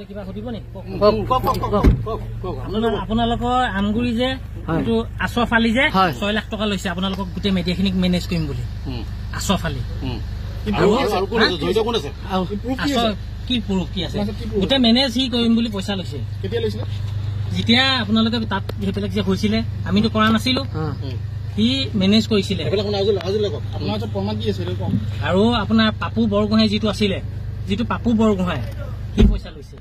কিবা সুধিব নি আপোনালোকৰ আমগুৰি যে এইটো আছফ আলী যে 6 লাখ টকা লৈছে আপোনালোকক গোটেই মিডিয়াখিনিক মেনেজ কৰিম বুলি আছফ আলী কি পুৰুষ কি আছে গোটেই মেনেজ সি কৰিম বুলি পইচা লৈছে যেতিয়া আপোনালোকে তাত সেইবিলাক যে হৈছিলে আমিতো কৰা নাছিলো সি মেনেজ কৰিছিলে আৰু আপোনাৰ পাপু বৰগোহাঁই যিটো আছিলে যিটো পাপু বৰগোহাঁই সি পইচা লৈছে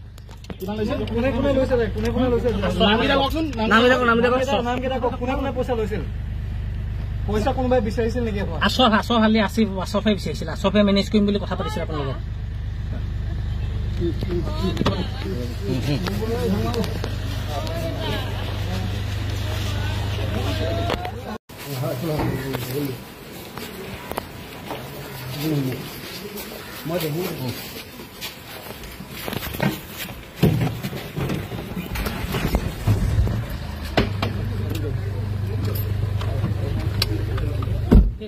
আছফে বিচাৰিছিল আছফে মেনেজ কৰিম বুলি কথা পাতিছিল আপোনালোকে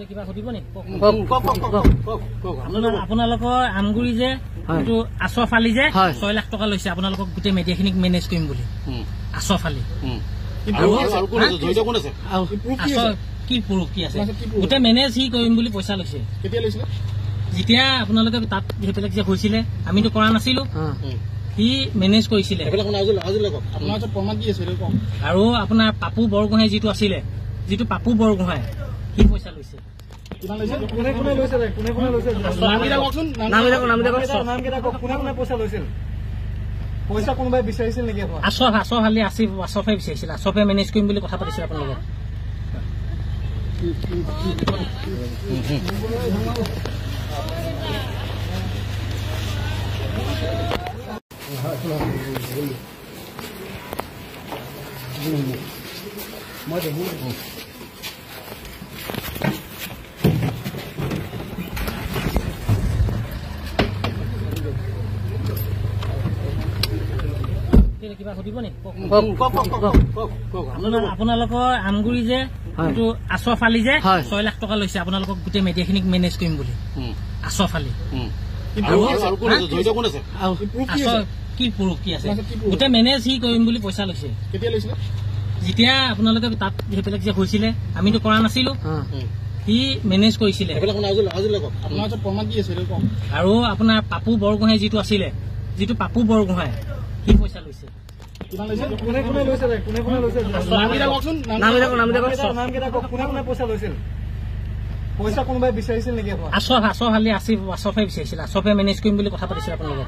কিবা সুধিব নি আপোনালোকৰ আমগুৰি যে এইটো আছফ আলী যে 6 লাখ টকা লৈছে আপোনালোকক গোটেই মিডিয়াখিনিক মেনেজ কৰিম বুলি আছফ আলী কি পুৰুষ কি আছে গোটেই মেনেজ সি কৰিম বুলি পইচা লৈছে যেতিয়া আপোনালোকে তাত সেইবিলাক যে হৈছিলে আমিতো কৰা নাছিলো সি মেনেজ কৰিছিলে আৰু আপোনাৰ পাপু বৰগোহাঁই যিটো আছিলে যিটো পাপু বৰগোহাঁই সি পইচা লৈছে আছফ আলী আছফে বিচাৰিছিল আছফে মেনেজ কৰিম বুলি কথা পাতিছিল আপোনালোকে কিবা সুধিব নি আপোনালোকৰ আমগুৰি যে এইটো আছফ আলী যে 6 লাখ টকা লৈছে আপোনালোকক গোটেই মিডিয়াখিনিক মেনেজ কৰিম বুলি আছফ আলী কি পুৰুষ কি আছে গোটেই মেনেজ সি কৰিম বুলি পইচা লৈছে যেতিয়া আপোনালোকে তাত সেইবিলাক যে হৈছিলে আমিতো কৰা নাছিলো সি মেনেজ কৰিছিলে আৰু আপোনাৰ পাপু বৰগোহাঁই যিটো আছিলে যিটো পাপু বৰগোহাঁই সি পইচা লৈছে আছফ আলী আছফে বিচাৰিছিল আছফে মেনেজ কৰিম বুলি কথা পাতিছিল আপোনালোকে